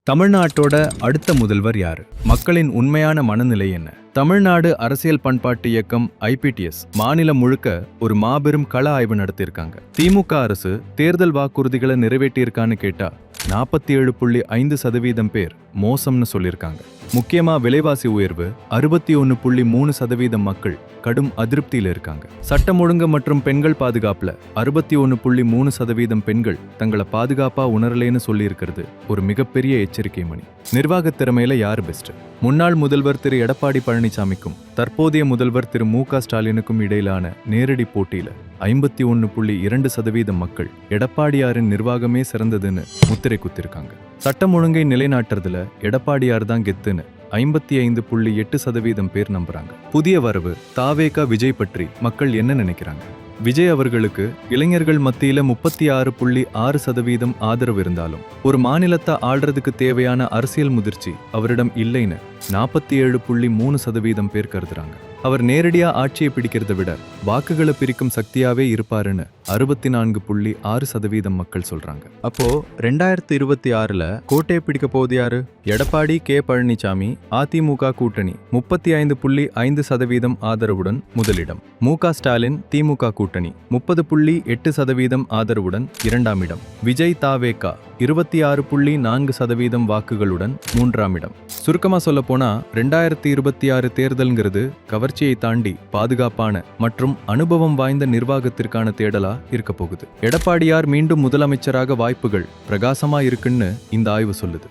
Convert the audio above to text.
தமிழ்நாட்டோட அடுத்த முதல்வர் யாரு? மக்களின் உண்மையான மனநிலை என்ன? தமிழ்நாடு அரசியல் பண்பாட்டு இயக்கம் ஐபிடிஎஸ் மாநிலம் முழுக்க ஒரு மாபெரும் கள ஆய்வு நடத்தியிருக்காங்க. திமுக அரசு தேர்தல் வாக்குறுதிகளை நிறைவேற்றியிருக்கான்னு கேட்டா 47.5% பேர் மோசம்னு சொல்லியிருக்காங்க. முக்கியமா விலைவாசி உயர்வு 61.3% மக்கள் கடும் அதிருப்தியில இருக்காங்க. சட்டம் ஒழுங்கு மற்றும் பெண்கள் பாதுகாப்புல 61.3% பெண்கள் தங்களை பாதுகாப்பா உணரலேன்னு சொல்லி இருக்கிறது ஒரு மிகப்பெரிய எச்சரிக்கை மணி. நிர்வாக திறமையில யாரு பெஸ்ட்? முன்னாள் முதல்வர் திரு எடப்பாடி பழனிசாமிக்கும் தற்போதைய முதல்வர் திரு மு.க. ஸ்டாலினுக்கும் இடையிலான நேரடி போட்டியில 51.2% மக்கள் எடப்பாடியாரின் நிர்வாகமே சிறந்ததுன்னு முத்திரை குத்திருக்காங்க. சட்டம் ஒழுங்கை நிலைநாட்டுறதுல எடப்பாடியார் தான் கெத்துன்னு 55.8% பேர் நம்புறாங்க. புதிய வரவு தாவேகா விஜய் பற்றி மக்கள் என்ன நினைக்கிறாங்க? விஜய் அவர்களுக்கு இளைஞர்கள் மத்தியில 36.6% ஆதரவு இருந்தாலும் ஒரு மாநிலத்தை ஆள்றதுக்கு தேவையான அரசியல் முதிர்ச்சி அவரிடம் இல்லைன்னு 47.3% பேர் கருதுறாங்க. அவர் நேரடியா ஆட்சியை பிடிக்கிறத விட வாக்குகளை பிரிக்கும் சக்தியாவே இருப்பாருன்னு 64.6% மக்கள் சொல்றாங்க. அப்போ 2026ல கோட்டையை பிடிக்க போது யாரு? எடப்பாடி கே. பழனிசாமி அதிமுக கூட்டணி 35.5% ஆதரவுடன் முதலிடம். மு.க. ஸ்டாலின் திமுக கூட்டணி 30.8% ஆதரவுடன் இரண்டாம் இடம். விஜய் தாவேகா 26.4% வாக்குகளுடன் மூன்றாம் இடம். சுருக்கமா சொல்ல போனா 2026 தேர்தல்ங்கிறது கவர்ச்சியை தாண்டி பாதுகாப்பான மற்றும் அனுபவம் வாய்ந்த நிர்வாகத்திற்கான தேடலா இருக்க போகுது. எடப்பாடியார் மீண்டும் முதலமைச்சராக வாய்ப்புகள் பிரகாசமா இருக்குன்னு இந்த ஆய்வு சொல்லுது.